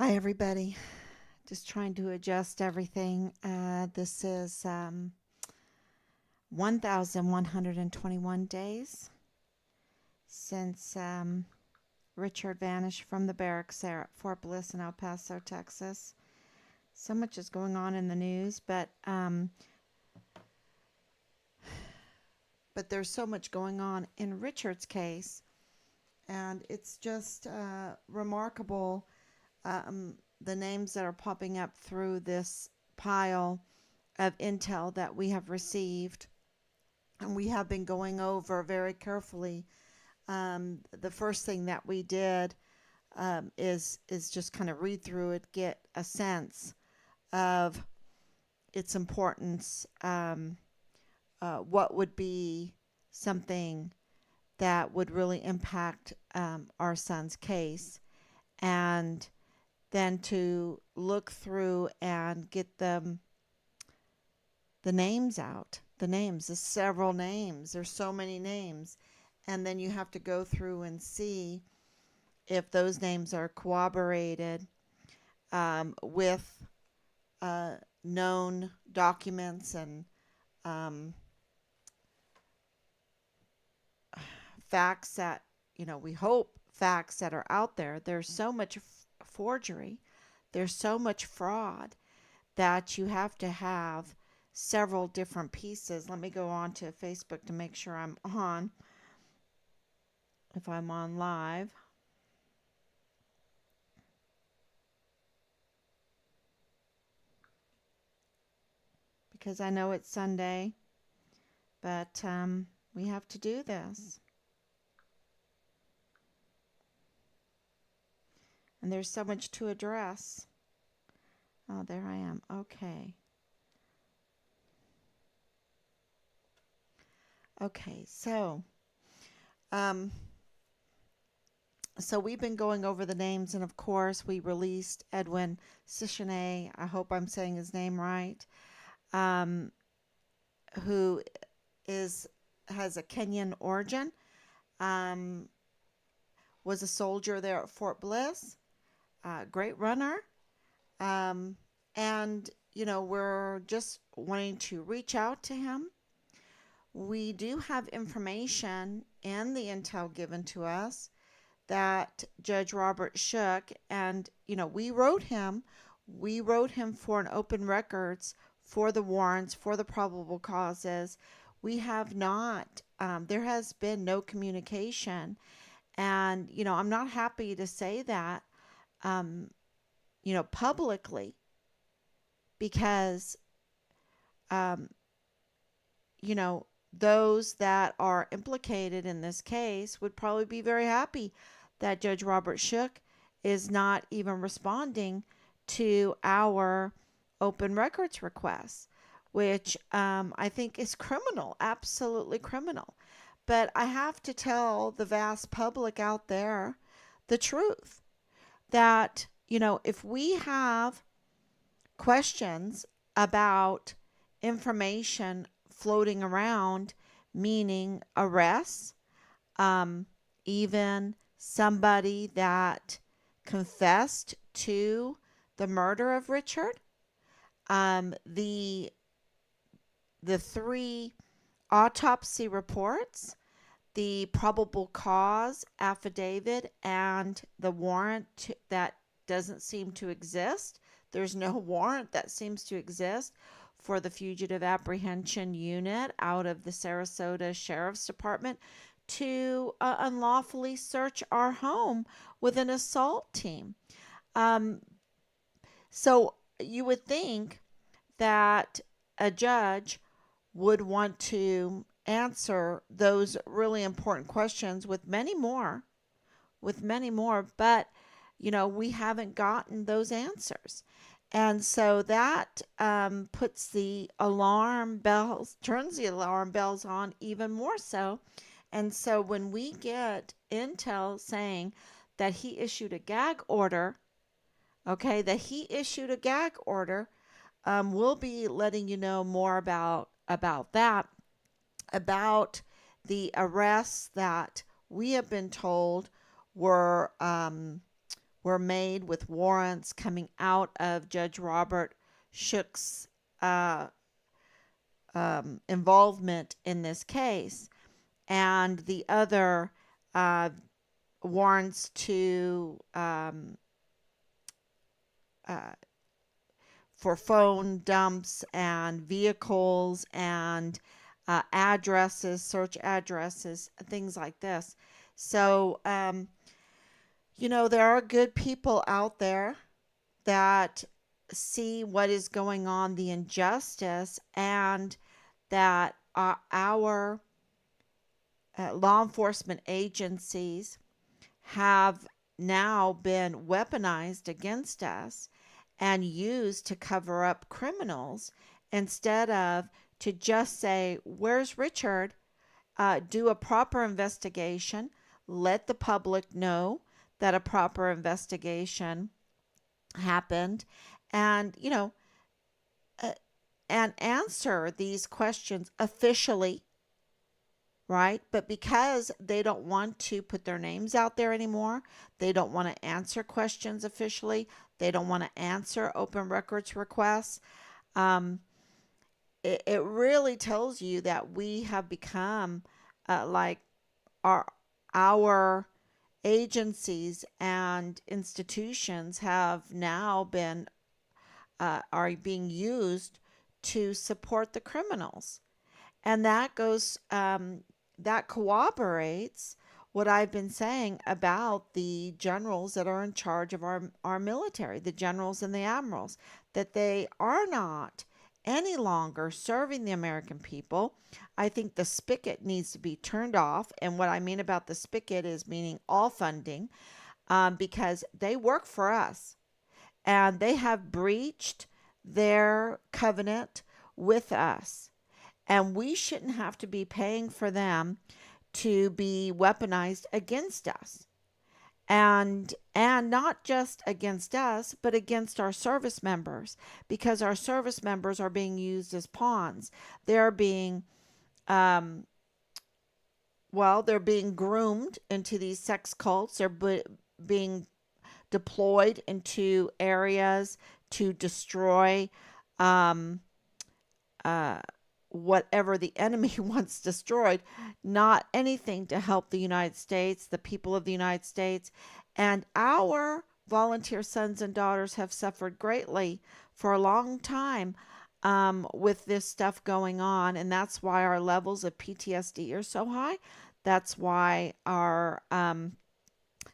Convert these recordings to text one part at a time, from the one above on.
Hi, everybody. Just trying to adjust everything. This is 1,121 days since Richard vanished from the barracks there at Fort Bliss in El Paso, Texas. So much is going on in the news, but there's so much going on in Richard's case, and it's just remarkable the names that are popping up through this pile of intel that we have received, and we have been going over very carefully. The first thing that we did is just kind of read through it, get a sense of its importance. What would be something that would really impact our son's case, and then to look through and get the names out. The names, the several names. There's so many names. And then you have to go through and see if those names are corroborated with known documents and um, facts that, we hope facts that are out there. There's so much forgery, there's so much fraud that you have to have several different pieces. Let me go on to Facebook to make sure I'm on, if I'm on live. Because I know it's Sunday, but we have to do this. And there's so much to address. Oh, there I am. Okay. Okay, um, so we've been going over the names, and of course we released Edwin Sishane. I hope I'm saying his name right. Um, who has a Kenyan origin. Um, was a soldier there at Fort Bliss. Great runner. Um, and we're just wanting to reach out to him. We do have information in the intel given to us that Judge Robert Shook, and we wrote him for an open records for the warrants, for the probable causes. We have not, there has been no communication. And, I'm not happy to say that, um, publicly, because, um, you know, those that are implicated in this case would probably be very happy that Judge Robert Shook is not even responding to our open records requests, which I think is criminal, absolutely criminal. But I have to tell the vast public out there the truth that, if we have questions about information floating around, meaning arrests, um, even somebody that confessed to the murder of Richard, the three autopsy reports, the probable cause affidavit, and the warrant that doesn't seem to exist. There's no warrant that seems to exist for the Fugitive Apprehension Unit out of the Sarasota Sheriff's Department to unlawfully search our home with an assault team. Um, so you would think that a judge would want to answer those really important questions with many more, but we haven't gotten those answers. And so that puts the alarm bells, turns the alarm bells on even more so. And so when we get intel saying that he issued a gag order, okay, that he issued a gag order, we'll be letting you know more about that, about the arrests that we have been told were were made with warrants coming out of Judge Robert Shook's uh, involvement in this case, and the other uh, warrants to uh, for phone dumps and vehicles and addresses, search addresses, things like this. So, there are good people out there that see what is going on, the injustice, and that our law enforcement agencies have now been weaponized against us and used to cover up criminals instead of to just say, "Where's Richard?" Do a proper investigation, let the public know that a proper investigation happened, and, uh, and answer these questions officially, right? But because they don't want to put their names out there anymore, they don't want to answer questions officially, they don't want to answer open records requests. Um, it really tells you that we have become like our our agencies and institutions have now been are being used to support the criminals. And that corroborates what I've been saying about the generals that are in charge of our military, the generals and the admirals, that they are not any longer serving the American people. I think the spigot needs to be turned off. And what I mean about the spigot is meaning all funding, because they work for us and they have breached their covenant with us. And we shouldn't have to be paying for them to be weaponized against us. And not just against us, but against our service members, because our service members are being used as pawns. They're being um, they're being groomed into these sex cults. Being deployed into areas to destroy um, uh, whatever the enemy wants destroyed, not anything to help the United States, the people of the United States. And our volunteer sons and daughters have suffered greatly for a long time with this stuff going on. And that's why our levels of PTSD are so high. That's why our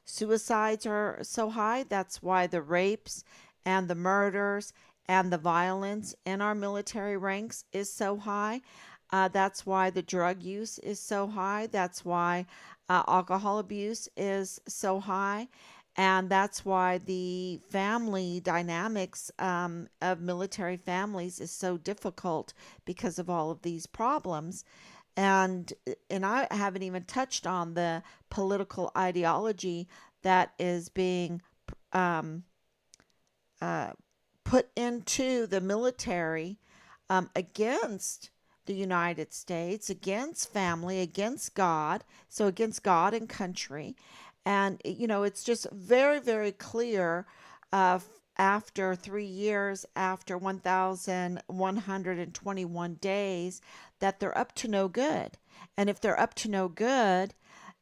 suicides are so high. That's why the rapes and the murders and the violence in our military ranks is so high. That's why the drug use is so high. That's why alcohol abuse is so high. And that's why the family dynamics of military families is so difficult because of all of these problems. And I haven't even touched on the political ideology that is being um, uh, put into the military against the United States, against family, against God, so against God and country. And, it's just very, very clear after 3 years, after 1,121 days, that they're up to no good. And if they're up to no good,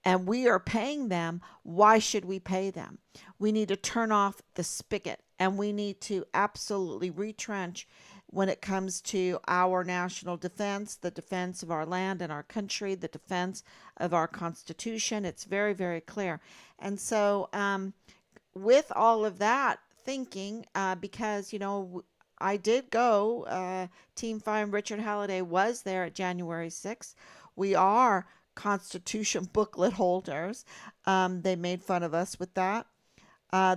and we are paying them, why should we pay them? We need to turn off the spigot, and we need to absolutely retrench when it comes to our national defense, the defense of our land and our country, the defense of our Constitution. It's very, very clear. And so, with all of that thinking, because, I did go, Team Fire and Richard Halliday was there at January 6th. We are Constitution booklet holders. They made fun of us with that.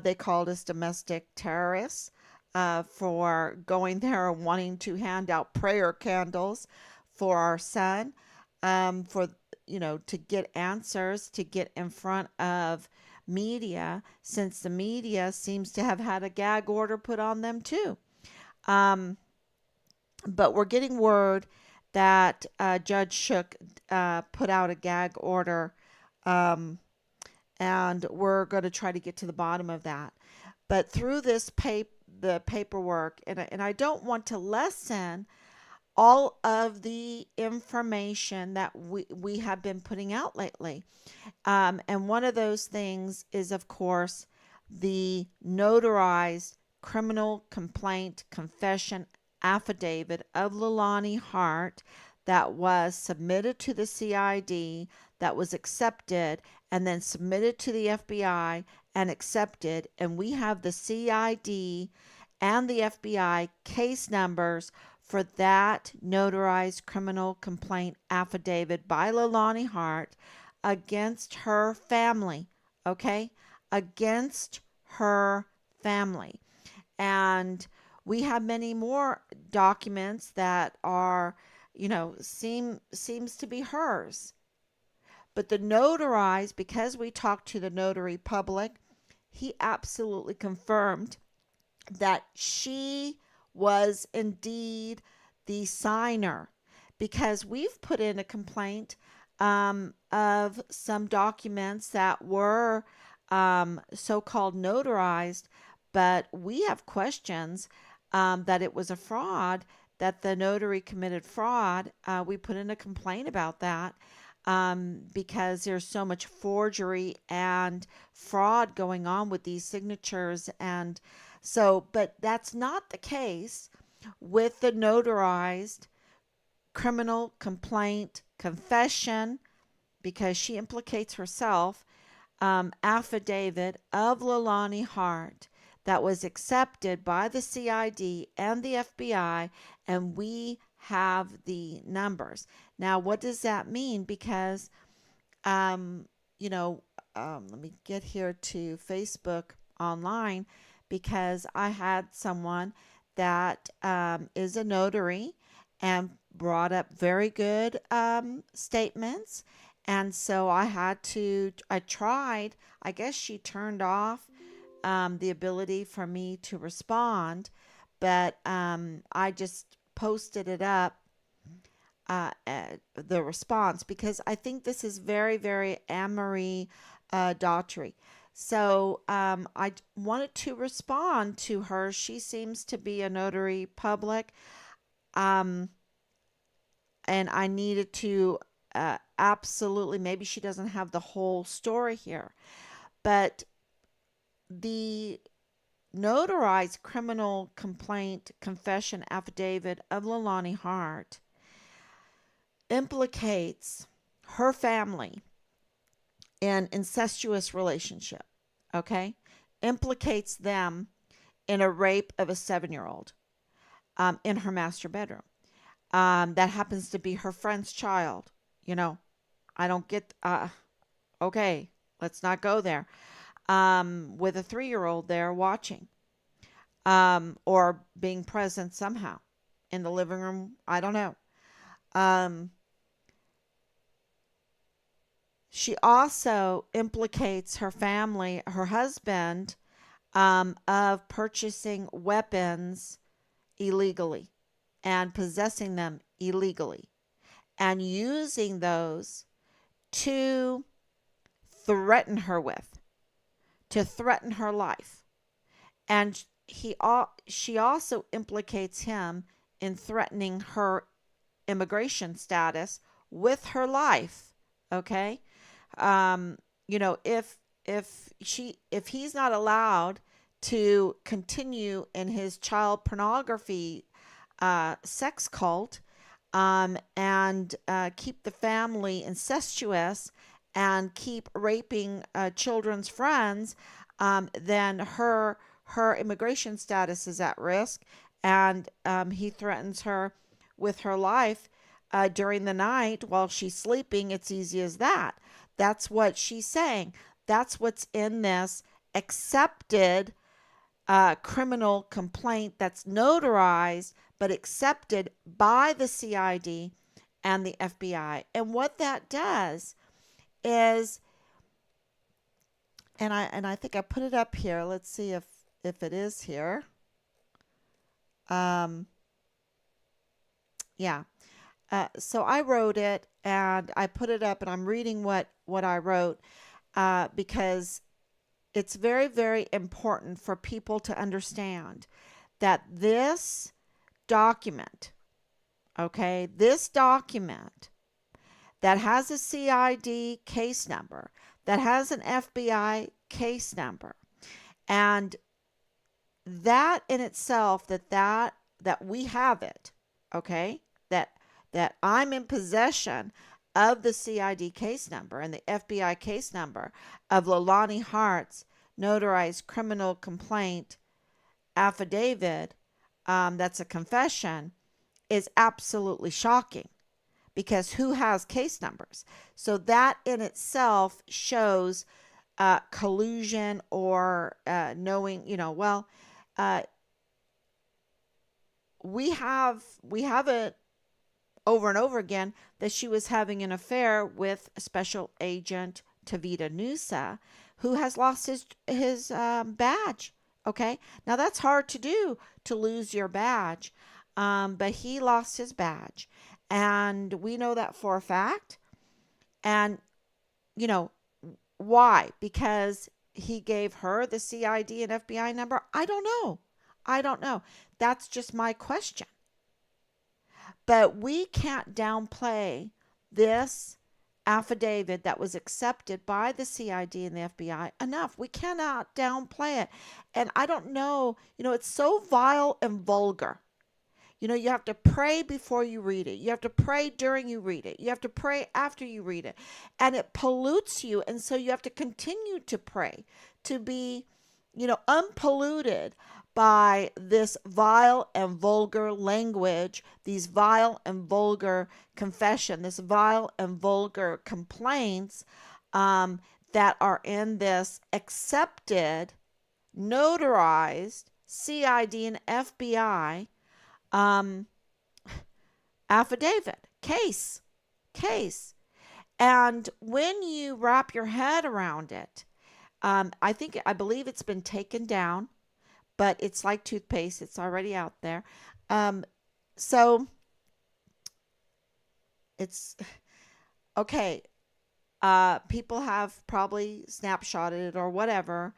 They called us domestic terrorists for going there and wanting to hand out prayer candles for our son, for, to get answers, to get in front of media, since the media seems to have had a gag order put on them too. Um, but we're getting word that Judge Shook put out a gag order, um, and we're going to try to get to the bottom of that. But through the paperwork, and I don't want to lessen all of the information that we have been putting out lately. And one of those things is, of course, the notarized criminal complaint confession affidavit of Leilani Hart that was submitted to the CID, that was accepted, and then submitted to the FBI and accepted. And we have the CID and the FBI case numbers for that notarized criminal complaint affidavit by Leilani Hart against her family, okay? Against her family. And we have many more documents that are, seems to be hers. But the notarized, because we talked to the notary public, he absolutely confirmed that she was indeed the signer, because we've put in a complaint of some documents that were so-called notarized, but we have questions that it was a fraud, that the notary committed fraud. We put in a complaint about that because there's so much forgery and fraud going on with these signatures. And so, but that's not the case with the notarized criminal complaint confession, because she implicates herself, affidavit of Leilani Hart that was accepted by the CID and the FBI, and we have the numbers. Now, what does that mean? Because, um, let me get here to Facebook online, because I had someone that is a notary and brought up very good statements. And so I tried, I guess she turned off the ability for me to respond, but I just posted it up, the response, because I think this is very, very Anne-Marie Daughtry. So I wanted to respond to her. She seems to be a notary public, um, and I needed to absolutely, maybe she doesn't have the whole story here, but the notarized criminal complaint confession affidavit of Leilani Hart implicates her family in incestuous relationship, okay? Implicates them in a rape of a 7-year-old in her master bedroom. That happens to be her friend's child. You know, I don't get, okay, let's not go there. With a 3-year-old there watching, or being present somehow in the living room. I don't know. Um, she also implicates her family, her husband, of purchasing weapons illegally and possessing them illegally and using those to threaten her with, to threaten her life. And she also implicates him in threatening her immigration status with her life. Okay, um, if he's not allowed to continue in his child pornography sex cult, and keep the family incestuous and keep raping children's friends, then her immigration status is at risk, and he threatens her with her life during the night while she's sleeping. It's easy as that. That's what she's saying. That's what's in this accepted criminal complaint that's notarized but accepted by the CID and the FBI. And what that does is, and I think I put it up here. Let's see if it is here. Um, yeah. So I wrote it and I put it up, and I'm reading what I wrote. because it's very, very important for people to understand that this document, okay, this document that has a CID case number, that has an FBI case number, and that in itself, that we have it, okay, that I'm in possession of the CID case number and the FBI case number of Leilani Hart's notarized criminal complaint affidavit, that's a confession, is absolutely shocking, because who has case numbers? So that in itself shows collusion, or knowing, well, uh, we have it over and over again that she was having an affair with Special Agent Tavita Nusa, who has lost his badge. Okay, now that's hard to do, to lose your badge, but he lost his badge, and we know that for a fact. And you know why? Because he gave her the CID and FBI number. I don't know. I don't know. That's just my question. But we can't downplay this affidavit that was accepted by the CID and the FBI enough. We cannot downplay it. And I don't know, it's so vile and vulgar. You have to pray before you read it. You have to pray during you read it. You have to pray after you read it. And it pollutes you. And so you have to continue to pray to be, unpolluted by this vile and vulgar language, these vile and vulgar confession, this vile and vulgar complaints, that are in this accepted, notarized CID and FBI um, affidavit, case. And when you wrap your head around it, I believe it's been taken down, but it's like toothpaste. It's already out there. So it's okay. People have probably snapshotted it or whatever.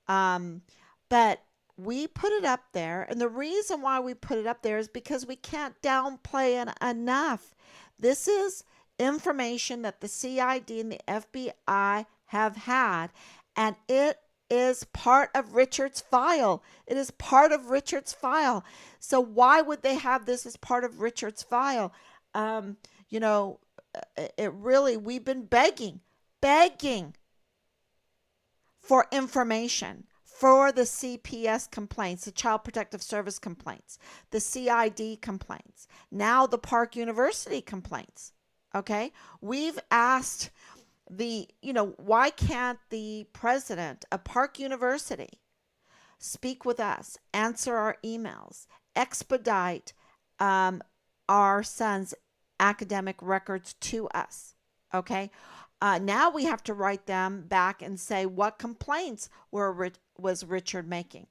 Um, but we put it up there. And the reason why we put it up there is because we can't downplay it enough. This is information that the CID and the FBI have had, and it is part of Richard's file. It is part of Richard's file. So why would they have this as part of Richard's file? Um, you know, it really, we've been begging for information for the CPS complaints, the Child Protective Service complaints, the CID complaints, now the Park University complaints. Okay, we've asked why can't the president of Park University speak with us, answer our emails, expedite our son's academic records to us? Okay, now we have to write them back and say what complaints was Richard making.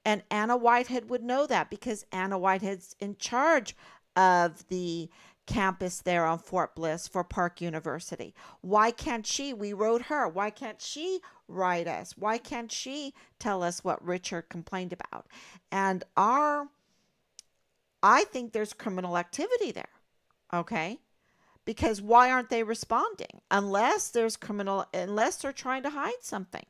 And Anna Whitehead would know that, because Anna Whitehead's in charge of the campus there on Fort Bliss for Park University. Why can't she? We wrote her. Why can't she write us? Why can't she tell us what Richard complained about? And I think there's criminal activity there. Okay? Because why aren't they responding? Unless they're trying to hide something.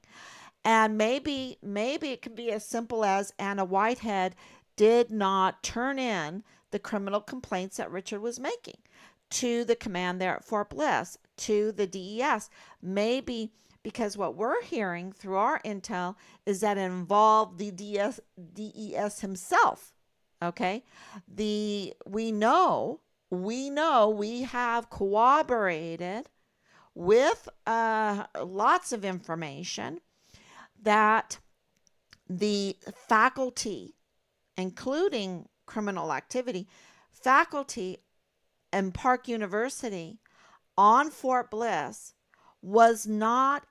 And maybe it could be as simple as Anna Whitehead did not turn in the criminal complaints that Richard was making to the command there at Fort Bliss, to the DES. Maybe because what we're hearing through our intel is that it involved the DES himself. Okay? We know we have corroborated with lots of information that the faculty, including criminal activity, faculty in Park University on Fort Bliss was not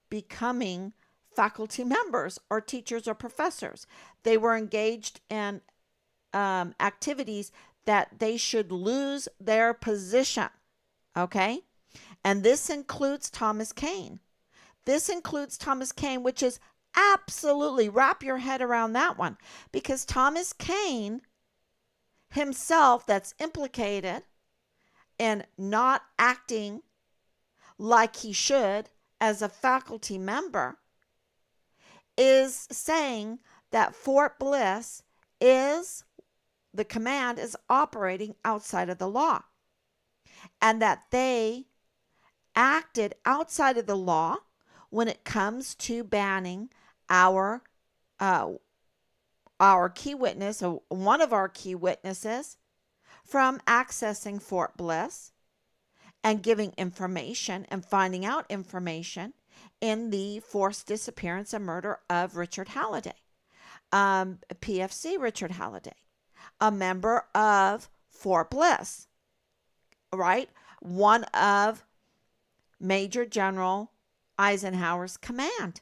becoming faculty members or teachers or professors. They were engaged in activities that they should lose their position. Okay? And this includes Thomas Kane. This includes Thomas Kane, which is absolutely, wrap your head around that one, because Thomas Kane himself, that's implicated in not acting like he should as a faculty member, is saying that Fort Bliss is, the command is operating outside of the law, and that they acted outside of the law when it comes to banning our uh, our key witness, or one of our key witnesses, from accessing Fort Bliss and giving information and finding out information in the forced disappearance and murder of Richard Halliday, PFC Richard Halliday, a member of Fort Bliss, right? One of Major General Eisenhower's command,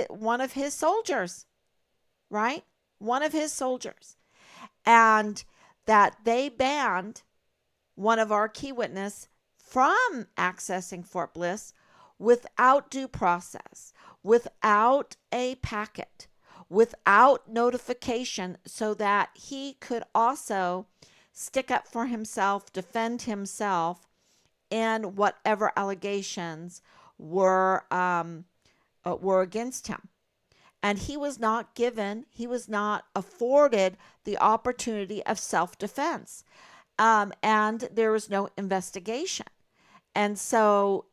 one of his soldiers, right? One of his soldiers. And that they banned one of our key witnesses from accessing Fort Bliss without due process, without a packet, without notification, so that he could also stick up for himself, defend himself in whatever allegations were against him. And he was not afforded the opportunity of self-defense. And there was no investigation. And so,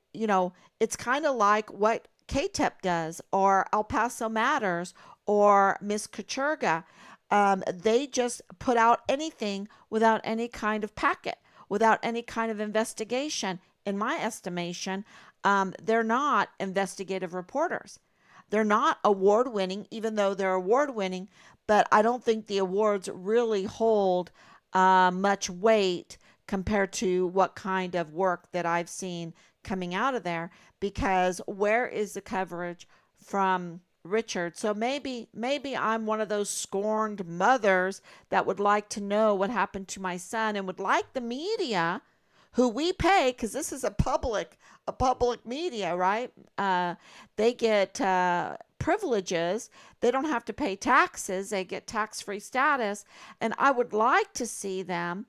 it's kind of like what KTEP does, or El Paso Matters, or Miss Kacherga. They just put out anything without any kind of packet, without any kind of investigation. In my estimation, they're not investigative reporters. They're not award winning, even though they're award winning, but I don't think the awards really hold much weight compared to what kind of work that I've seen coming out of there, because where is the coverage from Richard? So maybe I'm one of those scorned mothers that would like to know what happened to my son, and would like the media, who we pay, because this is a public media, right? They get privileges. They don't have to pay taxes. They get tax-free status. And I would like to see them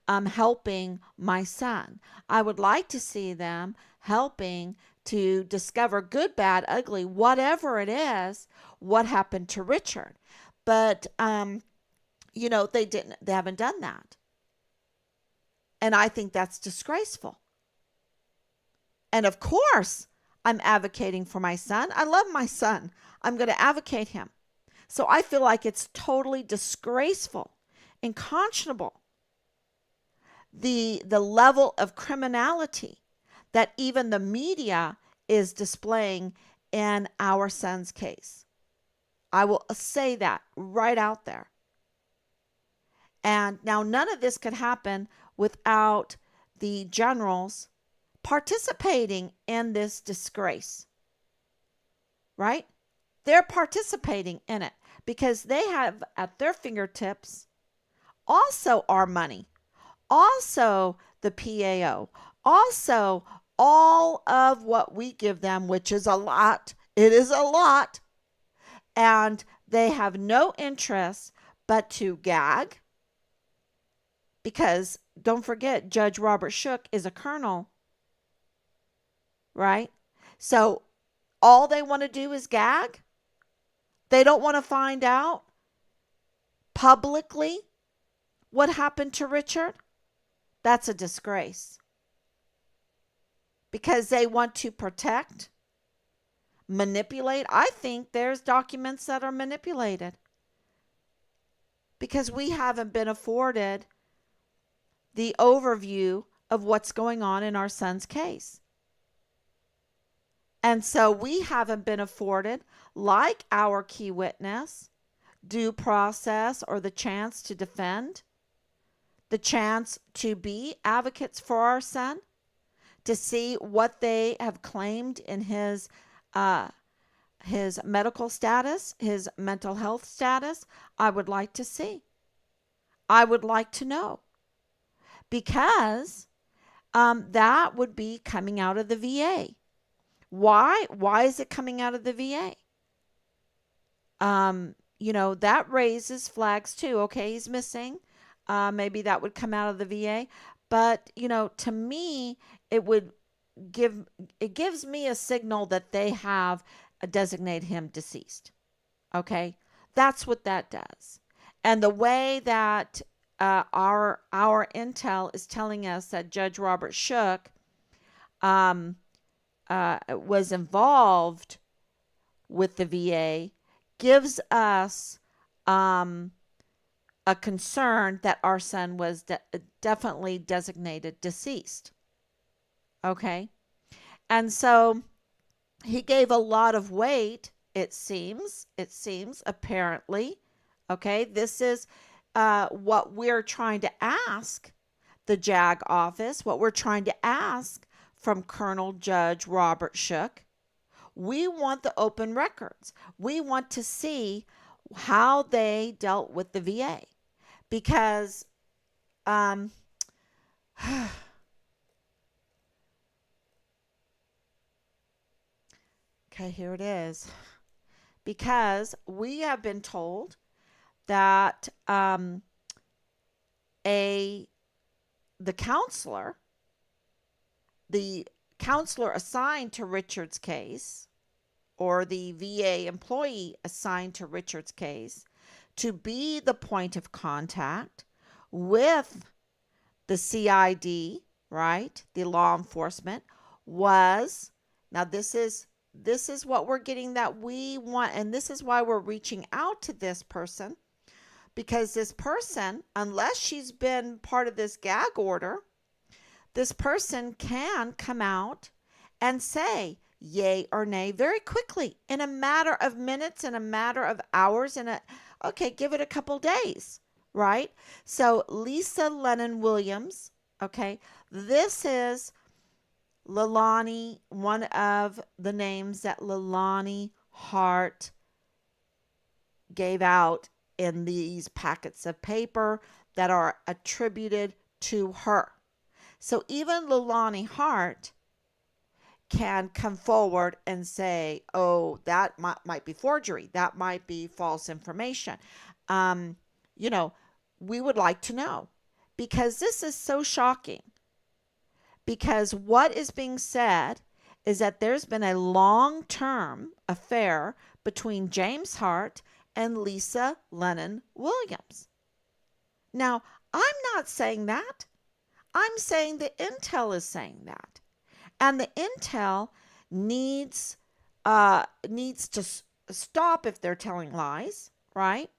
helping my son. I would like to see them helping to discover, good, bad, ugly, whatever it is, what happened to Richard. But, they haven't done that. And I think that's disgraceful. And of course, I'm advocating for my son. I love my son. I'm going to advocate him. So I feel like it's totally disgraceful, unconscionable, the level of criminality that even the media is displaying in our son's case. I will say that right out there. And now none of this could happen without the generals participating in this disgrace, right? They're participating in it because they have at their fingertips also our money, also the PAO, also all of what we give them, which is a lot. It is a lot. And they have no interest but to gag, because don't forget, Judge Robert Shook is a colonel, right? So all they want to do is gag. They don't want to find out publicly what happened to Richard. That's a disgrace. Because they want to protect, manipulate. I think there's documents that are manipulated because we haven't been afforded the overview of what's going on in our son's case. And so we haven't been afforded, like our key witness, due process or the chance to defend, the chance to be advocates for our son, to see what they have claimed in his medical status, his mental health status. I would like to see. I would like to know. Because that would be coming out of the VA. Why? Why is it coming out of the VA? That raises flags too. Okay, he's missing. Maybe that would come out of the VA. But, to me, it would give it gives me a signal that they have designated him deceased. Okay, that's what that does. And the way that our intel is telling us that Judge Robert Shook um, was involved with the VA gives us um, a concern that our son was definitely designated deceased. Okay. And so he gave a lot of weight, it seems, apparently. Okay. This is what we're trying to ask the JAG office, what we're trying to ask from Colonel Judge Robert Shook. We want the open records. We want to see how they dealt with the VA because, um, okay, here it is. Because we have been told that a the counselor, the counselor assigned to Richard's case, or the VA employee assigned to Richard's case, to be the point of contact with the CID, right? The law enforcement was, now this is what we're getting that we want, and this is why we're reaching out to this person, because this person, unless she's been part of this gag order, this person can come out and say yay or nay very quickly in a matter of minutes, in a matter of hours, okay, give it a couple days, right? So Lysa Lennon Williams, okay, this is Leilani, one of the names that Leilani Hart gave out in these packets of paper that are attributed to her. So even Leilani Hart can come forward and say, oh, that might be forgery. That might be false information. Um, you know, we would like to know, because this is so shocking. Because what is being said is that there's been a long-term affair between James Hart and Lysa Lennon Williams. Now, I'm not saying that. I'm saying the intel is saying that. And the intel needs to stop if they're telling lies, right?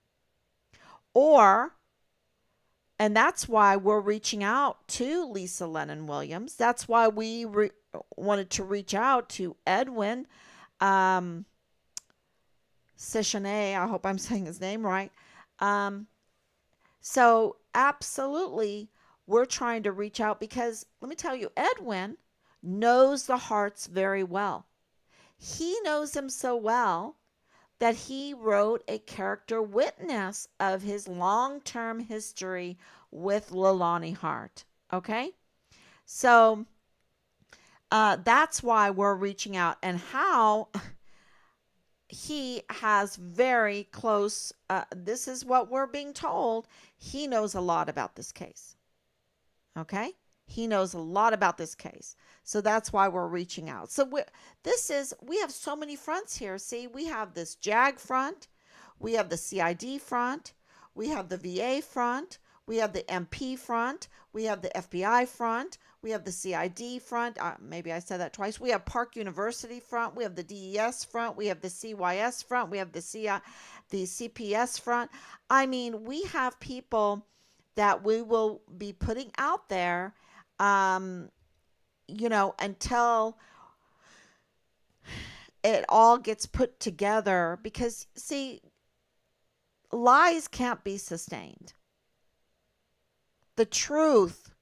Or, and that's why we're reaching out to Lysa Lennon Williams. That's why we wanted to reach out to Edwin Sishane. I hope I'm saying his name right. So absolutely, we're trying to reach out because let me tell you, Edwin knows the Harts very well. He knows them so well that he wrote a character witness of his long-term history with Leilani Hart. Okay? So that's why we're reaching out, and how he has very close, this is what we're being told, he knows a lot about this case. Okay? He knows a lot about this case. So that's why we're reaching out. So we have so many fronts here. See, we have this JAG front, we have the CID front, we have the VA front, we have the MP front, we have the FBI front, we have the CID front. Maybe I said that twice. We have Park University front, we have the DES front, we have the CYS front, we have the CPS front. I mean, we have people that we will be putting out there, until it all gets put together. Because, see, lies can't be sustained. The truth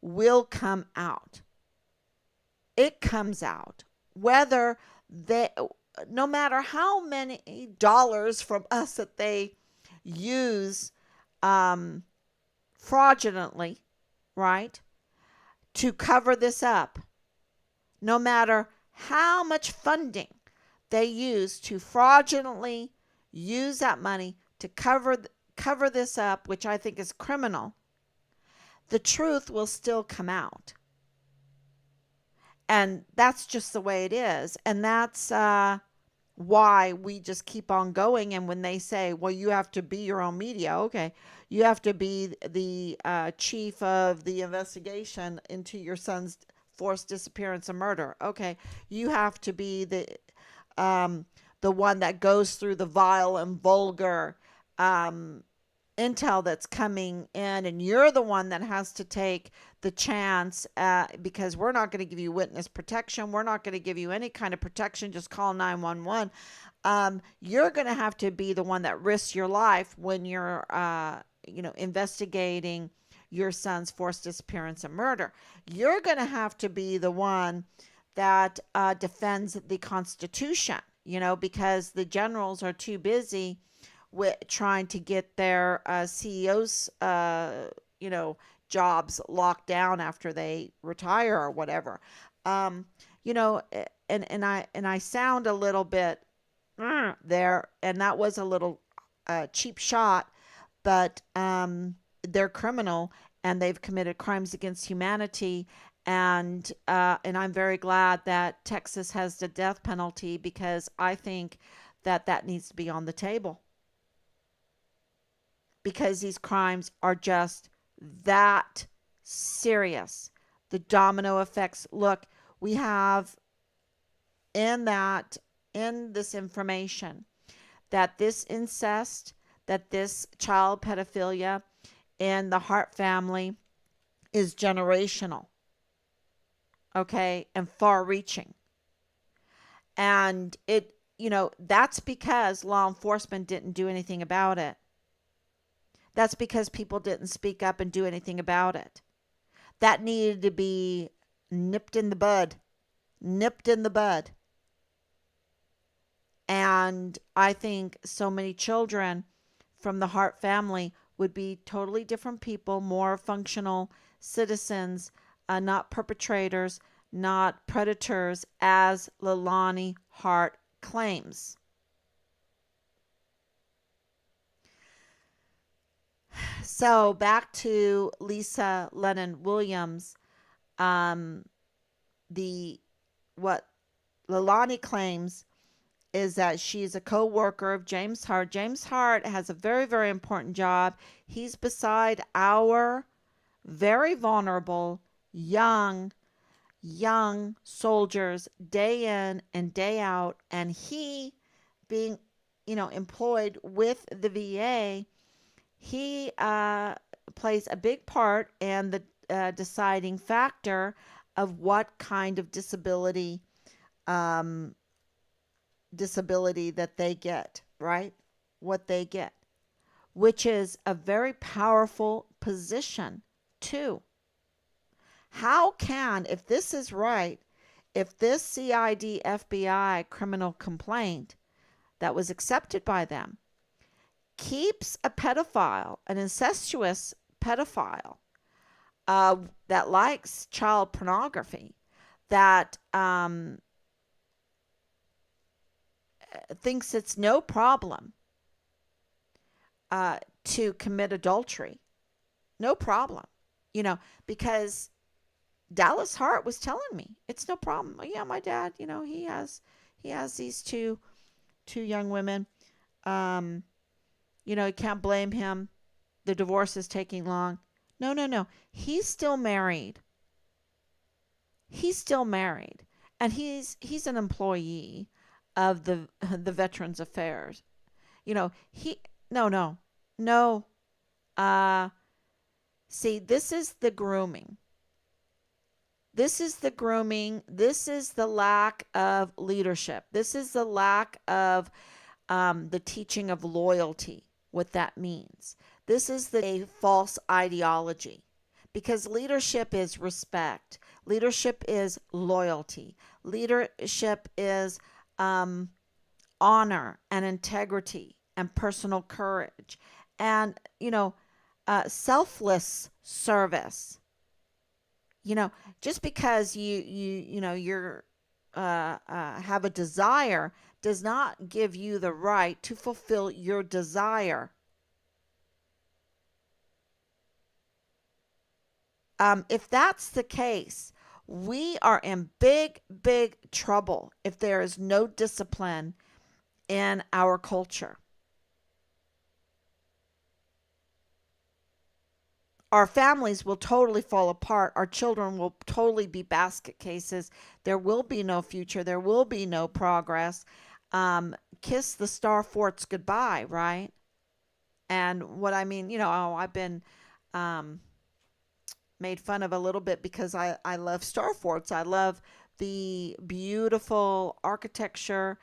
will come out. It comes out. No matter how many dollars from us that they use fraudulently, right, to cover this up, no matter how much funding they use to fraudulently use that money to cover this up, which I think is criminal, the truth will still come out. And that's just the way it is. And that's why we just keep on going. And when they say, well, you have to be your own media, okay, you have to be the chief of the investigation into your son's forced disappearance and murder. Okay, you have to be um, the one that goes through the vile and vulgar um, intel that's coming in, and you're the one that has to take the chance, because we're not going to give you witness protection, we're not going to give you any kind of protection, just call 911. You're going to have to be the one that risks your life when you're investigating your son's forced disappearance and murder. You're going to have to be the one that defends the Constitution, because the generals are too busy with trying to get their CEOs, jobs locked down after they retire or whatever. Um, and I sound a little bit there, and that was a little cheap shot, but they're criminal and they've committed crimes against humanity. And I'm very glad that Texas has the death penalty, because I think that needs to be on the table, because these crimes are just that serious. The domino effects. Look, we have in this information that this incest, that this child pedophilia in the Hart family is generational, okay, and far reaching. And that's because law enforcement didn't do anything about it. That's because people didn't speak up and do anything about it. That needed to be nipped in the bud. Nipped in the bud. And I think so many children from the Hart family would be totally different people, more functional citizens, not perpetrators, not predators, as Leilani Hart claims. So back to Lysa Lennon Williams. Um, the what Leilani claims is that she's a co-worker of James Hart. James Hart has a very, very important job. He's beside our very vulnerable young soldiers day in and day out, and he being employed with the VA, he plays a big part in the deciding factor of what kind of um, disability that they get, right? What they get, which is a very powerful position too. How can, if this is right, if this CID FBI criminal complaint that was accepted by them keeps a pedophile, an incestuous pedophile, that likes child pornography, that thinks it's no problem to commit adultery, no problem, because Dallas Hart was telling me it's no problem. Oh, yeah, my dad, he has these two young women. Um, you can't blame him. The divorce is taking long. No, no, no. He's still married. He's still married, and he's an employee of the Veterans Affairs. He no. Uh, See, this is the grooming. This is the grooming. This is the lack of leadership. This is the lack of the teaching of loyalty, what that means. This is the false ideology, because leadership is respect. Leadership is loyalty. Leadership is honor and integrity and personal courage and, selfless service. Just because you're have a desire does not give you the right to fulfill your desire. If that's the case, we are in big, big trouble if there is no discipline in our culture. Our families will totally fall apart. Our children will totally be basket cases. There will be no future. There will be no progress. Kiss the star forts goodbye, right? And what I mean, I've been um, made fun of a little bit because I love star forts. I love the beautiful architecture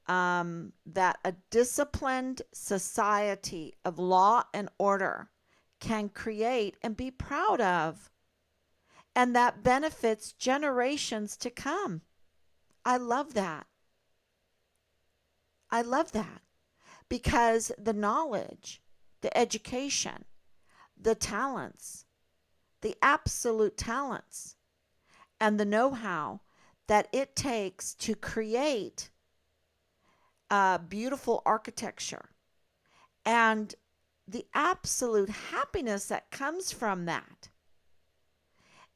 that a disciplined society of law and order can create and be proud of, and that benefits generations to come. I love that. I love that because the knowledge, the education, the talents, the absolute talents, and the know how that it takes to create beautiful architecture and the absolute happiness that comes from that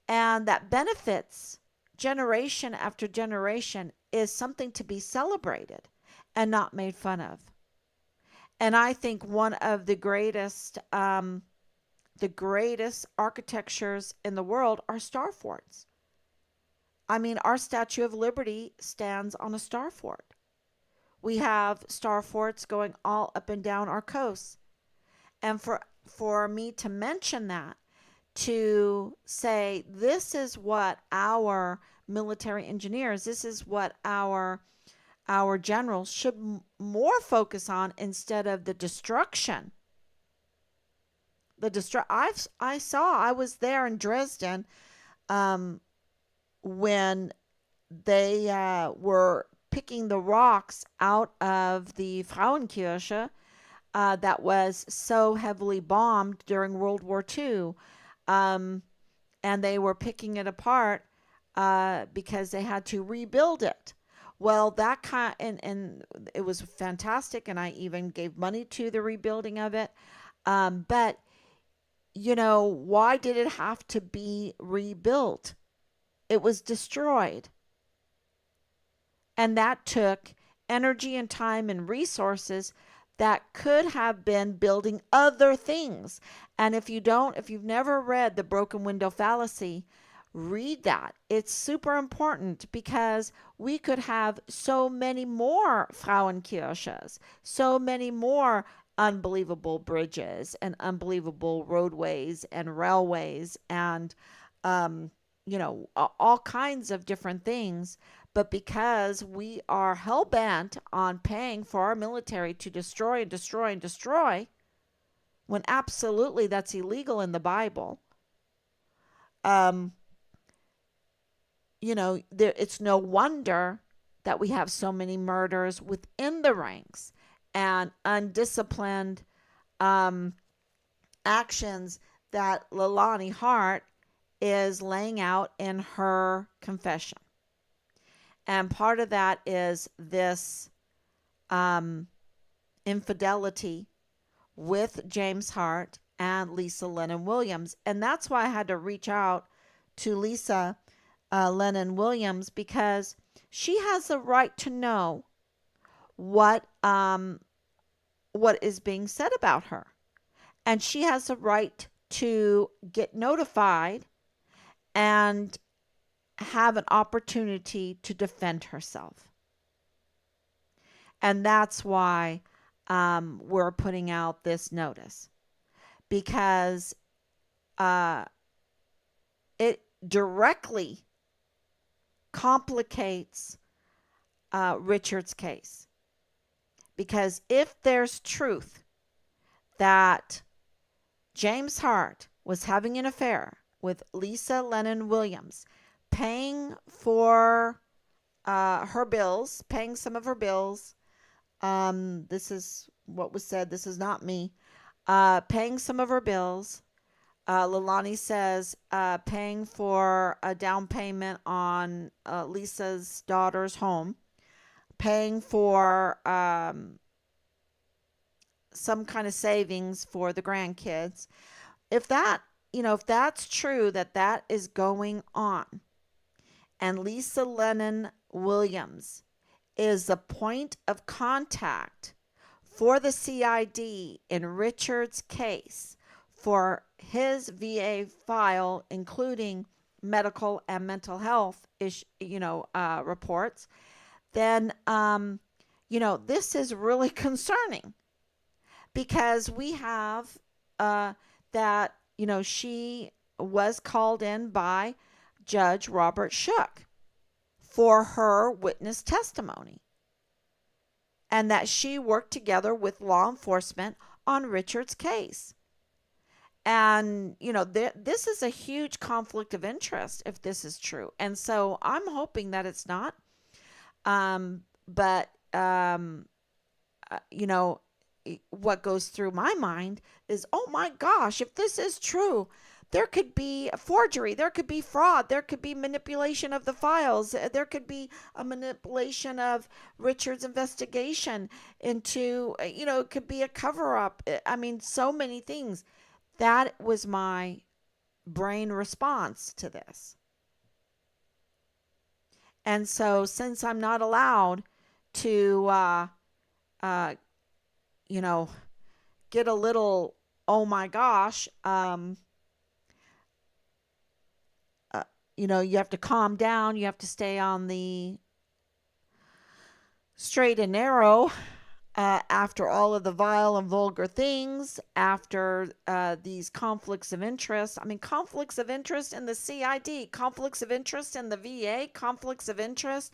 and that benefits generation after generation is something to be celebrated and not made fun of. And I think one of the greatest architectures in the world are star forts. I mean, our Statue of Liberty stands on a star fort. We have star forts going all up and down our coasts. And for me to mention that, to say this is what our military engineers, this is what our generals should more focus on instead of the destruction. I was there in Dresden um, when they were picking the rocks out of the Frauenkirche that was so heavily bombed during World War II. Um, and they were picking it apart because they had to rebuild it. Well, and it was fantastic, and I even gave money to the rebuilding of it. But why did it have to be rebuilt? It was destroyed. And that took energy and time and resources that could have been building other things. And if you've never read The Broken Window Fallacy, read that. It's super important because we could have so many more Frauenkirches, so many more unbelievable bridges and unbelievable roadways and railways and all kinds of different things. But because we are hell bent on paying for our military to destroy and destroy and destroy, when absolutely that's illegal in the Bible, um, it's no wonder that we have so many murders within the ranks and undisciplined um, actions that Leilani Hart is laying out in her confession. And part of that is this um, infidelity with James Hart and Lysa Lennon Williams. And that's why I had to reach out to Lysa Lennon Williams, because she has the right to know what is being said about her. And she has the right to get notified and have an opportunity to defend herself. And that's why we're putting out this notice, because it directly complicates Richard's case. Because if there's truth that James Hart was having an affair with Lysa Lennon Williams, paying for her bills, paying some of her bills. This is what was said. This is not me. Paying some of her bills, Lalani says paying for a down payment on Lisa's daughter's home, paying for some kind of savings for the grandkids. If that, if that's true that that is going on, and Lysa Lennon Williams is the point of contact for the CID in Richard's case for his VA file, including medical and mental health reports, then this is really concerning because we have that she was called in by Judge Robert Shook for her witness testimony, and that she worked together with law enforcement on Richard's case. And, this is a huge conflict of interest if this is true. And so I'm hoping that it's not. But, what goes through my mind is, oh my gosh, if this is true, there could be a forgery, there could be fraud, there could be manipulation of the files, there could be a manipulation of Richard's investigation into, it could be a cover up. I mean, so many things. That was my brain response to this. And so, since I'm not allowed to, uh, you know, get a little, oh my gosh, you have to calm down. You have to stay on the straight and narrow after all of the vile and vulgar things, after these conflicts of interest. I mean, conflicts of interest in the CID, conflicts of interest in the VA, conflicts of interest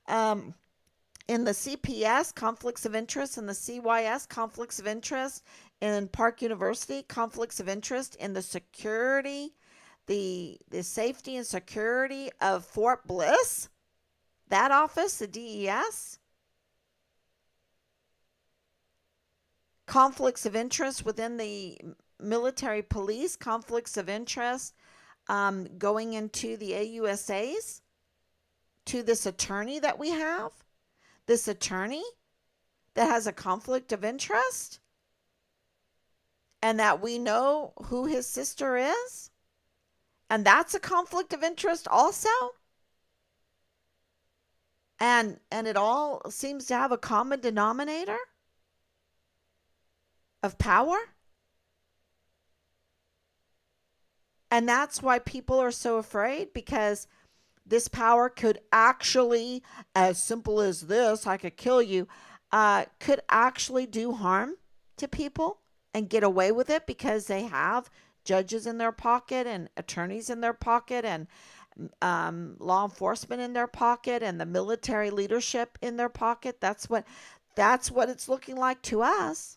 in the CPS, conflicts of interest in the CYS, conflicts of interest in Park University, conflicts of interest in the security, the safety and security of Fort Bliss, that office, the DES. Conflicts of interest within the military police, conflicts of interest going into the AUSAs, to this attorney that we have, this attorney that has a conflict of interest, and that we know who his sister is, and that's a conflict of interest also. And it all seems to have a common denominator of power. And that's why people are so afraid, because this power could actually, as simple as this, I could kill you, could actually do harm to people and get away with it because they have judges in their pocket and attorneys in their pocket and law enforcement in their pocket and the military leadership in their pocket. That's what it's looking like to us.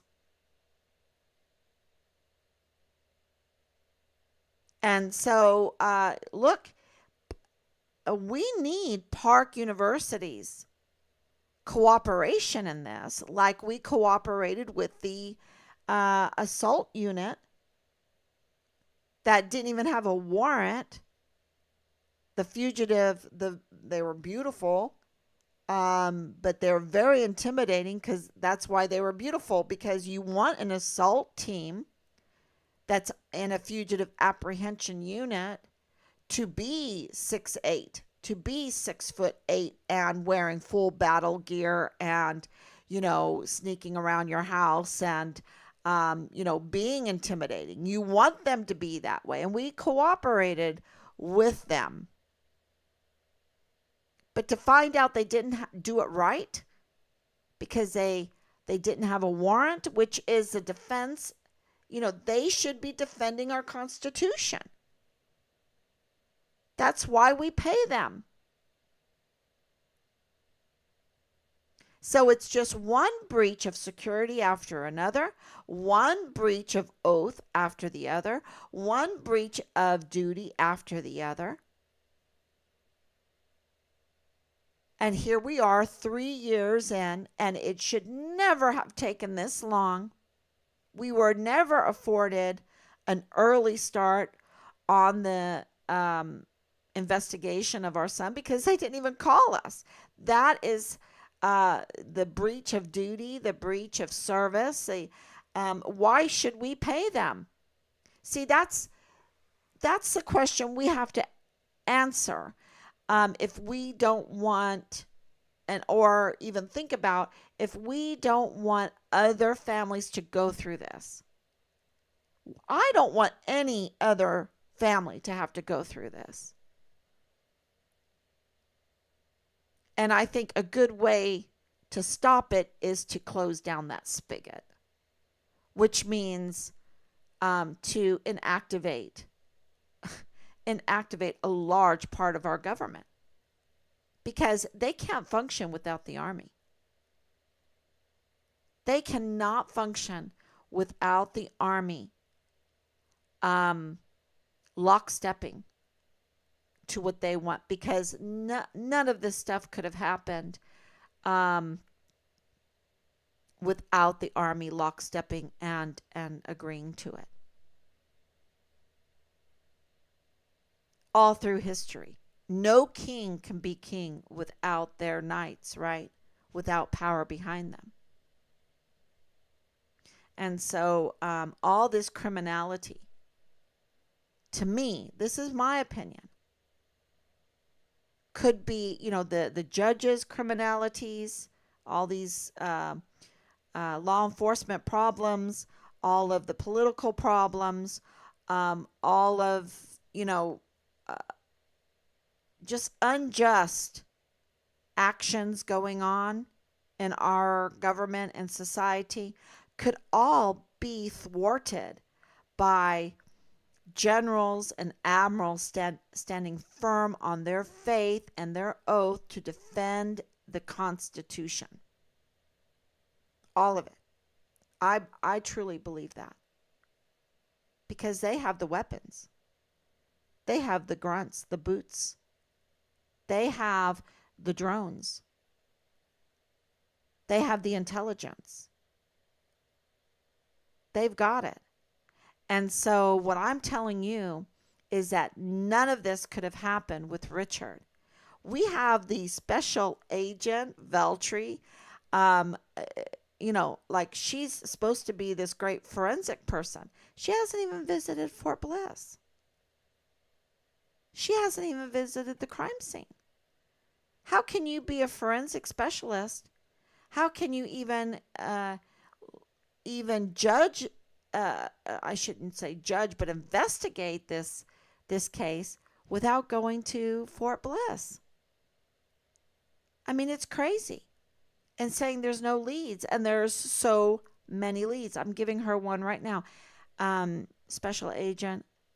And so, look, we need Park University's cooperation in this, like we cooperated with the assault unit that didn't even have a warrant. The fugitive, they were beautiful, but they're very intimidating, because that's why they were beautiful, because you want an assault team that's in a fugitive apprehension unit to be 6'8", to be 6'8", and wearing full battle gear, and sneaking around your house, and being intimidating. You want them to be that way, and we cooperated with them. But to find out they didn't do it right because they didn't have a warrant, which is a defense. They should be defending our Constitution. That's why we pay them. So it's just one breach of security after another, one breach of oath after the other, one breach of duty after the other. And here we are 3 years in, and it should never have taken this long. We were never afforded an early start on the investigation of our son because they didn't even call us. That is the breach of duty, the breach of service. Why should we pay them? See, that's the question we have to answer. If we don't want, and or even think about, if we don't want other families to go through this. I don't want any other family to have to go through this. And I think a good way to stop it is to close down that spigot, which means to inactivate a large part of our government because they can't function without the army. They cannot function without the army lockstepping to what they want because none of this stuff could have happened without the army lockstepping and agreeing to it. All through history. No king can be king without their knights, right? Without power behind them. And so all this criminality, to me, this is my opinion, could be, the judges' criminalities, all these law enforcement problems, all of the political problems, all of, just unjust actions going on in our government and society could all be thwarted by generals and admirals standing firm on their faith and their oath to defend the Constitution. All of it. I truly believe that. Because they have the weapons. They have the grunts, the boots. They have the drones. They have the intelligence. They've got it. And so what I'm telling you is that none of this could have happened with Richard. We have the special agent, Veltri, like she's supposed to be this great forensic person. She hasn't even visited Fort Bliss. She hasn't even visited the crime scene. How can you be a forensic specialist? How can you even judge? I shouldn't say judge, but investigate this case without going to Fort Bliss. I mean, it's crazy. And saying there's no leads, and there's so many leads. I'm giving her one right now.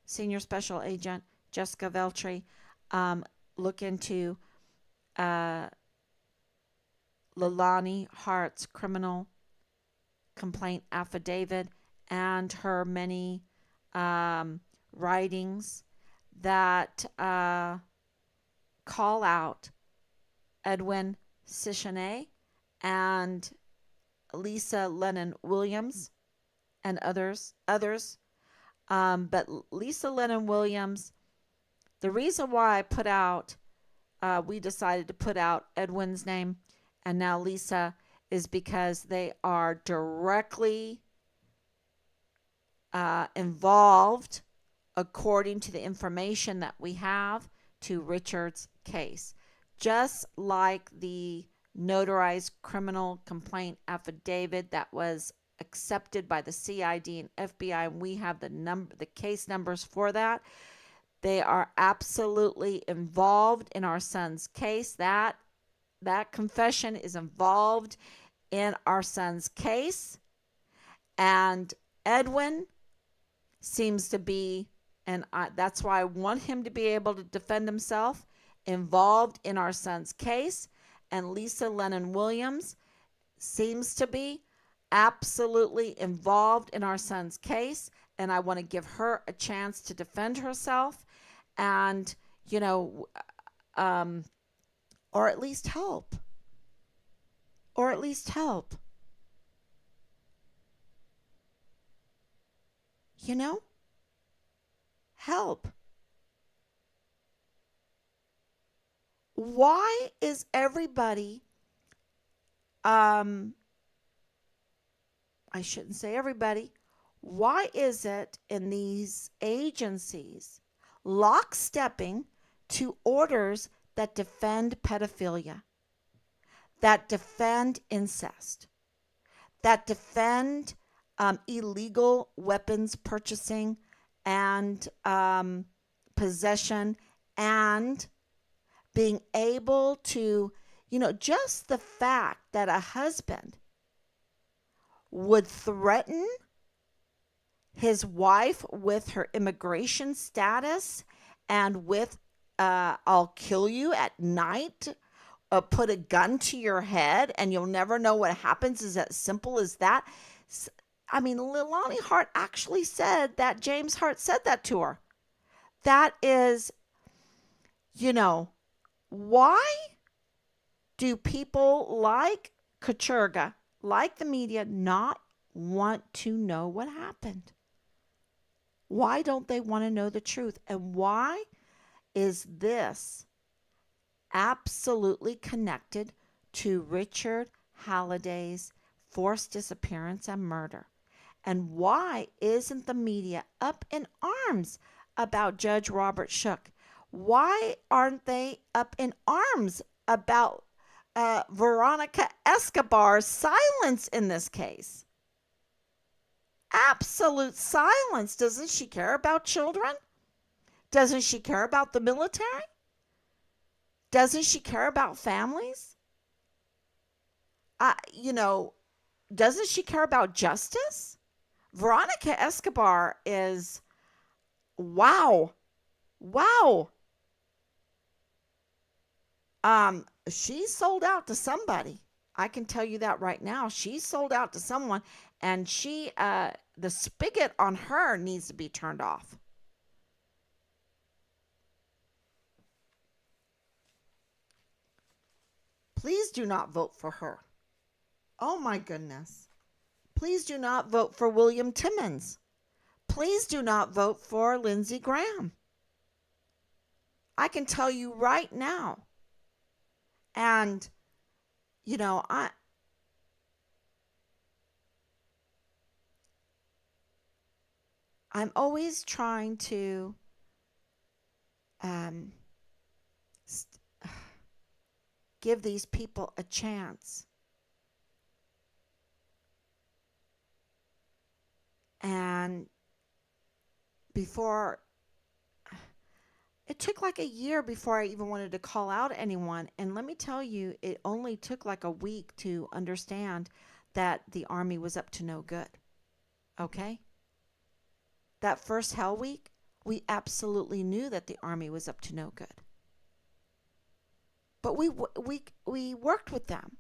Senior Special Agent Jessica Veltri. Look into Leilani Hart's criminal complaint affidavit and her many writings that call out Edwin Sissonet and Lysa Lennon Williams and others. But Lysa Lennon Williams, the reason why we decided to put out Edwin's name and now Lysa is because they are directly involved, according to the information that we have, to Richard's case. Just like the notarized criminal complaint affidavit that was accepted by the CID and FBI, and we have the case numbers for that. They are absolutely involved in our son's case. That confession is involved in our son's case. And Edwin seems to be, and that's why I want him to be able to defend himself, involved in our son's case. And Lysa Lennon Williams seems to be absolutely involved in our son's case. And I want to give her a chance to defend herself and, or at least help. Or at least help. help. Why is everybody, um, I shouldn't say everybody, why is it in these agencies lockstepping to orders that defend pedophilia, that defend incest, that defend illegal weapons purchasing and possession, and being able to, just the fact that a husband would threaten his wife with her immigration status and with, I'll kill you at night, put a gun to your head and you'll never know what happens, is as simple as that. I mean, Lonnie Hart actually said that James Hart said that to her. That is, why do people like Katurga, like the media, not want to know what happened? Why don't they want to know the truth? And why is this absolutely connected to Richard Halliday's forced disappearance and murder? And why isn't the media up in arms about Judge Robert Shook? Why aren't they up in arms about Veronica Escobar's silence in this case? Absolute silence. Doesn't she care about children? Doesn't she care about the military? Doesn't she care about families? Doesn't she care about justice? Veronica Escobar is, wow. She sold out to somebody. I can tell you that right now. She sold out to someone, and the spigot on her needs to be turned off. Please do not vote for her. Oh my goodness. Please do not vote for William Timmons. Please do not vote for Lindsey Graham. I can tell you right now. And, I'm always trying to give these people a chance. And it took like a year before I even wanted to call out anyone. And let me tell you, it only took like a week to understand that the Army was up to no good. Okay? That first Hell Week, we absolutely knew that the Army was up to no good. But we worked with them.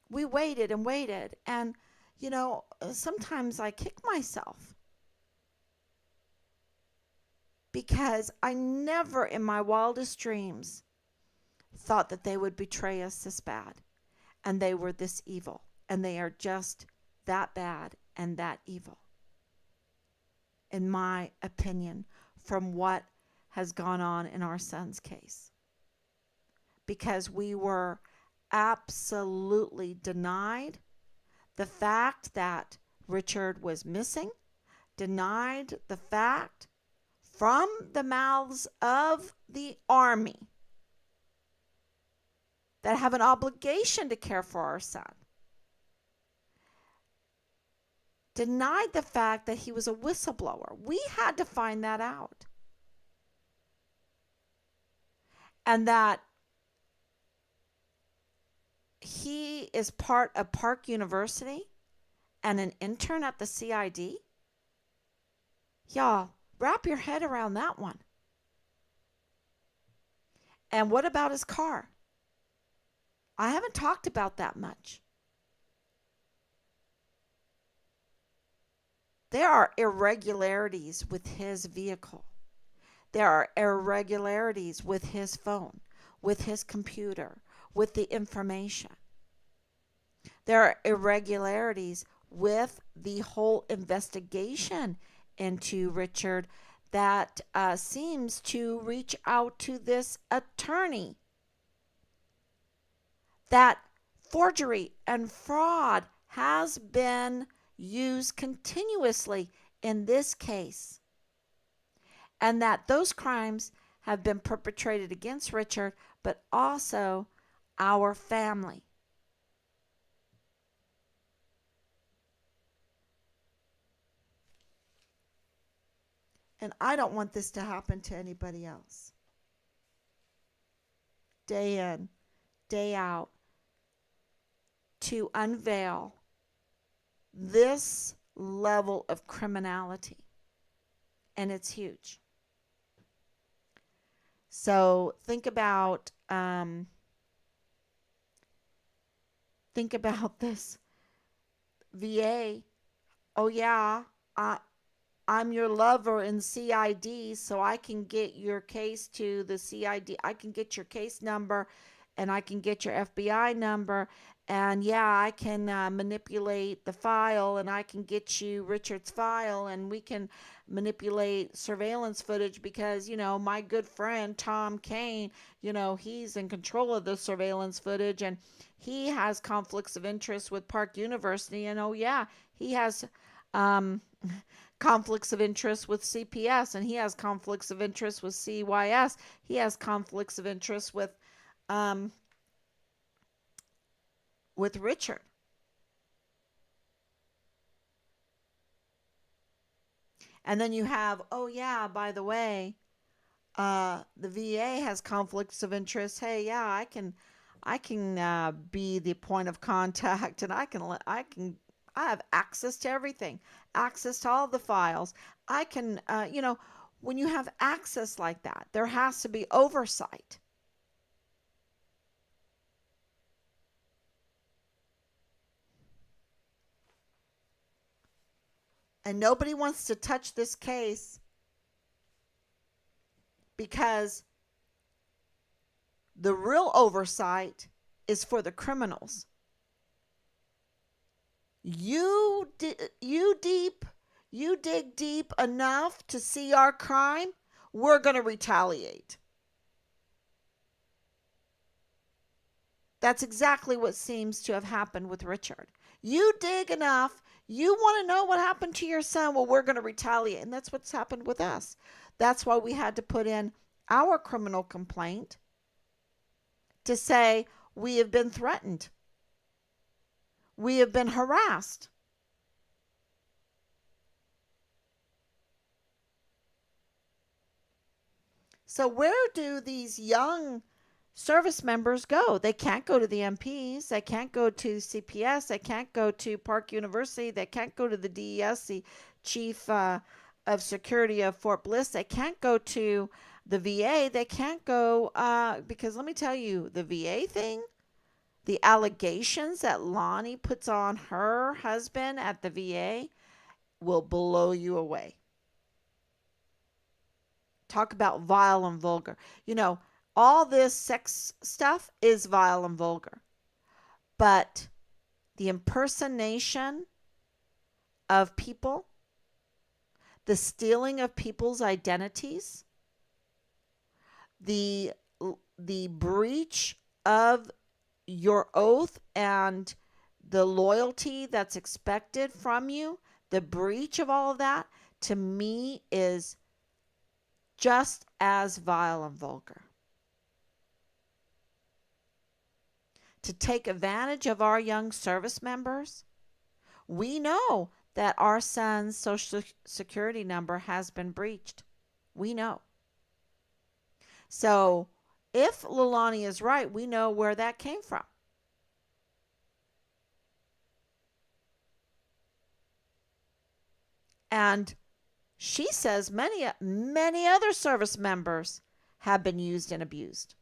We waited and waited. And, sometimes I kick myself. Because I never in my wildest dreams thought that they would betray us this bad. And they were this evil. And they are just that bad and that evil. In my opinion, from what has gone on in our son's case. Because we were absolutely denied the fact that Richard was missing, denied the fact from the mouths of the Army that have an obligation to care for our son, denied the fact that he was a whistleblower. We had to find that out. And that he is part of Park University and an intern at the CID. Y'all, wrap your head around that one. And what about his car? I haven't talked about that much. There are irregularities with his vehicle. There are irregularities with his phone, with his computer, with the information. There are irregularities with the whole investigation into Richard that seems to reach out to this attorney. That forgery and fraud has been used continuously in this case, and that those crimes have been perpetrated against Richard, but also our family. And I don't want this to happen to anybody else. Day in, day out, to unveil this level of criminality. And it's huge. So think about this. VA. Oh yeah, I I'm your lover in CID, so I can get your case to the CID. I can get your case number and I can get your FBI number. And yeah, I can manipulate the file and I can get you Richard's file and we can manipulate surveillance footage because, my good friend Tom Kane, he's in control of the surveillance footage and he has conflicts of interest with Park University. And oh, yeah, he has. Um, conflicts of interest with CPS and he has conflicts of interest with CYS. He has conflicts of interest um with Richard. And then you have, oh yeah, by the way, the VA has conflicts of interest. Hey, yeah, I can be the point of contact and I have access to everything, access to all the files. I can, when you have access like that, there has to be oversight. And nobody wants to touch this case because the real oversight is for the criminals. You you deep you dig deep enough to see our crime, we're going to retaliate. That's exactly what seems to have happened with Richard. You dig enough, you want to know what happened to your son, well, we're going to retaliate. And that's what's happened with us. That's why we had to put in our criminal complaint to say we have been threatened, we have been harassed. So, where do these young service members go? They can't go to the MPs. They can't go to CPS. They can't go to Park University. They can't go to the DES, the chief of security of Fort Bliss. They can't go to the VA. They can't go because let me tell you, the VA thing, the allegations that Lonnie puts on her husband at the VA will blow you away. Talk about vile and vulgar. All this sex stuff is vile and vulgar. But the impersonation of people, the stealing of people's identities, the the breach of your oath and the loyalty that's expected from you, the breach of all of that, to me is just as vile and vulgar. To take advantage of our young service members, we know that our son's social security number has been breached. We know. So if Lilani is right, we know where that came from. And she says many other service members have been used and abused.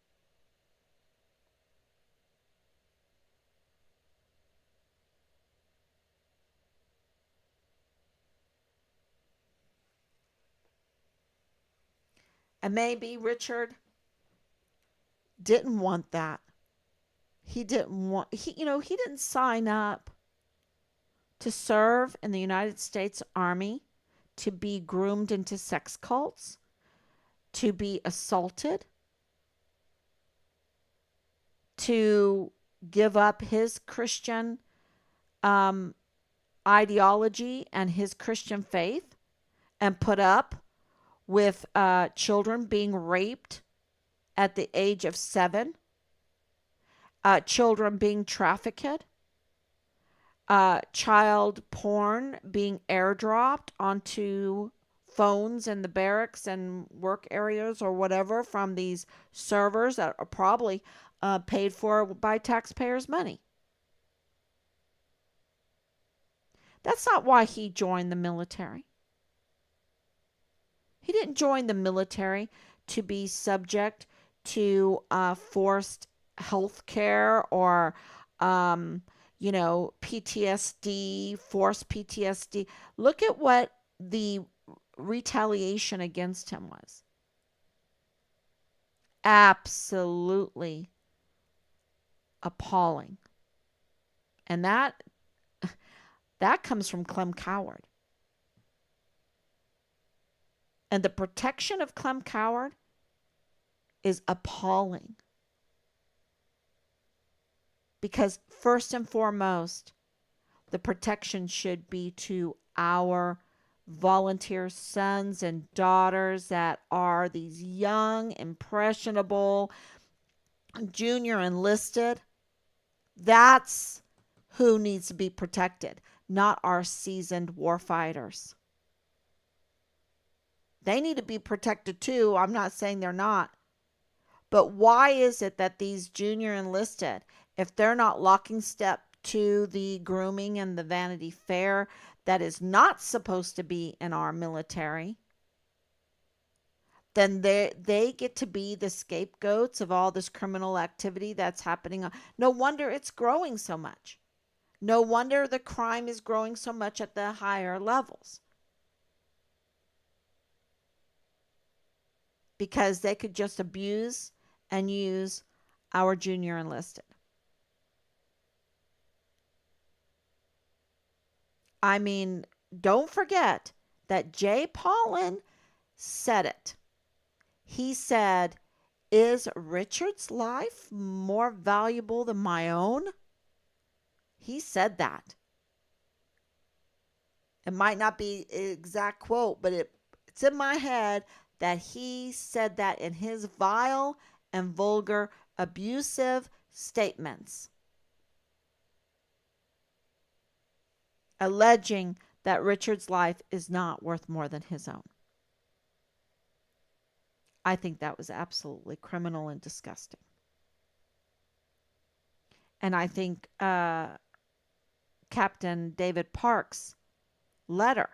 And maybe Richard didn't want that. He didn't want he didn't sign up to serve in the United States Army to be groomed into sex cults, to be assaulted, to give up his Christian um, ideology and his Christian faith and put up with children being raped at the age of 7, children being trafficked, child porn being airdropped onto phones in the barracks and work areas or whatever from these servers that are probably paid for by taxpayers' money. That's not why he joined the military. He didn't join the military to be subject to forced health care or, um, PTSD, forced PTSD. Look at what the retaliation against him was. Absolutely appalling. And that comes from Clem Coward. And the protection of Clem Coward is appalling. Because first and foremost, the protection should be to our volunteer sons and daughters that are these young, impressionable, junior enlisted. That's who needs to be protected, not our seasoned warfighters. They need to be protected too. I'm not saying they're not. But why is it that these junior enlisted, if they're not locking step to the grooming and the Vanity Fair that is not supposed to be in our military, then they get to be the scapegoats of all this criminal activity that's happening. No wonder it's growing so much. No wonder the crime is growing so much at the higher levels. Because they could just abuse and use our junior enlisted. I mean, don't forget that Jay Paulin said it. He said, "Is Richard's life more valuable than my own?" He said that. It might not be an exact quote, but it's in my head that he said that in his vile and vulgar, abusive statements, alleging that Richard's life is not worth more than his own. I think that was absolutely criminal and disgusting. And I think Captain David Park's letter,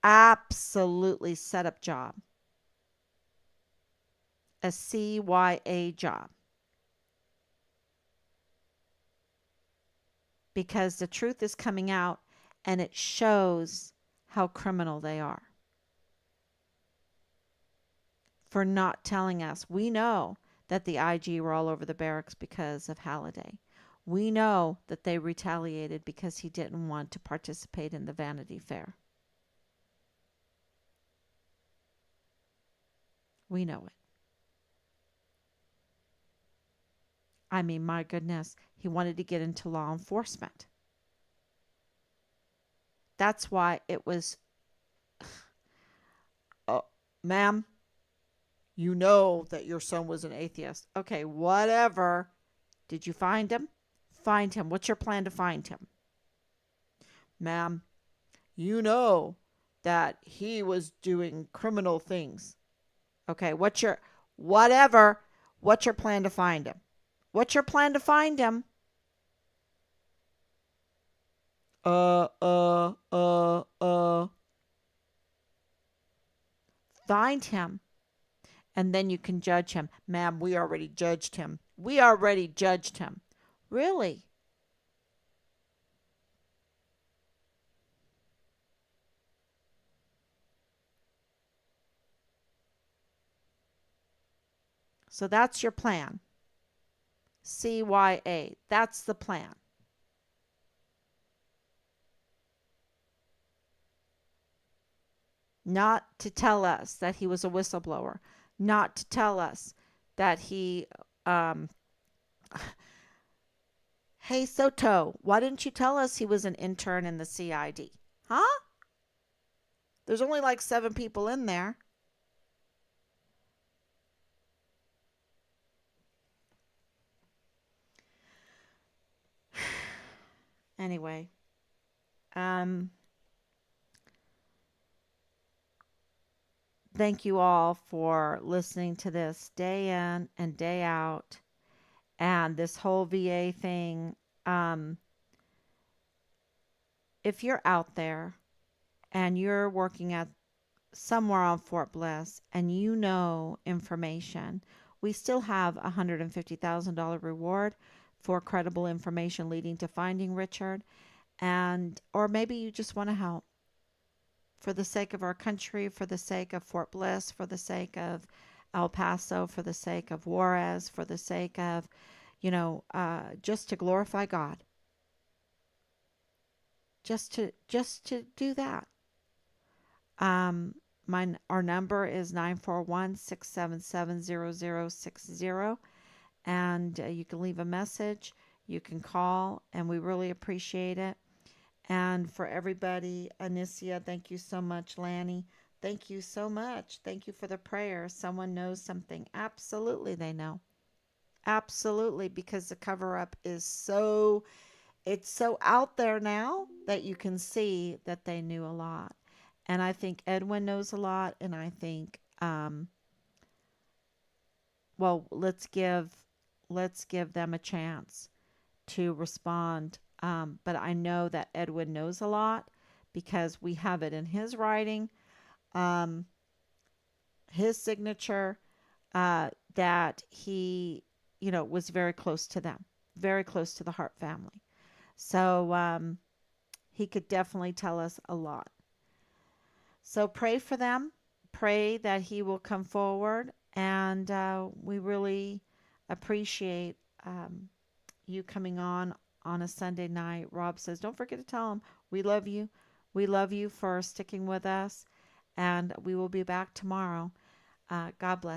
absolutely set up job. A CYA job. Because the truth is coming out and it shows how criminal they are for not telling us. We know that the IG were all over the barracks because of Halliday. We know that they retaliated because he didn't want to participate in the Vanity Fair. We know it. I mean, my goodness, he wanted to get into law enforcement. That's why it was, oh, ma'am, you know that your son was an atheist. Okay, whatever. Did you find him? Find him. What's your plan to find him? Ma'am, you know that he was doing criminal things. Okay, whatever. What's your plan to find him? What's your plan to find him? Uh, uh, uh, uh. Find him. And then you can judge him. Ma'am, we already judged him. We already judged him. Really? So that's your plan. CYA. That's the plan. not to tell us that he was a whistleblower, not to tell us that he, um, hey Soto, why didn't you tell us he was an intern in the CID? Huh? There's only like 7 people in there. Anyway, um, thank you all for listening to this day in and day out. And this whole VA thing, um, if you're out there and you're working at somewhere on Fort Bliss and you know information, we still have a $150,000 reward for credible information leading to finding Richard. And, or maybe you just want to help for the sake of our country, for the sake of Fort Bliss, for the sake of El Paso, for the sake of Juarez, for the sake of, just to glorify God, just to do that. Um, our number is 941-677-0060, and you can leave a message, you can call, and we really appreciate it. And for everybody, Anicia, thank you so much. Lanny, thank you so much. Thank you for the prayer. Someone knows something. Absolutely, they know. Absolutely, because the cover up is it's so out there now that you can see that they knew a lot. And I think Edwin knows a lot, and I think, well, let's give them a chance to respond. But I know that Edwin knows a lot because we have it in his writing, um, his signature, that he, was very close to them, very close to the Hart family. So he could definitely tell us a lot. So pray for them. Pray that he will come forward. And we really appreciate you coming on a Sunday night. Rob says, don't forget to tell him we love you. We love you for sticking with us. And we will be back tomorrow. God bless.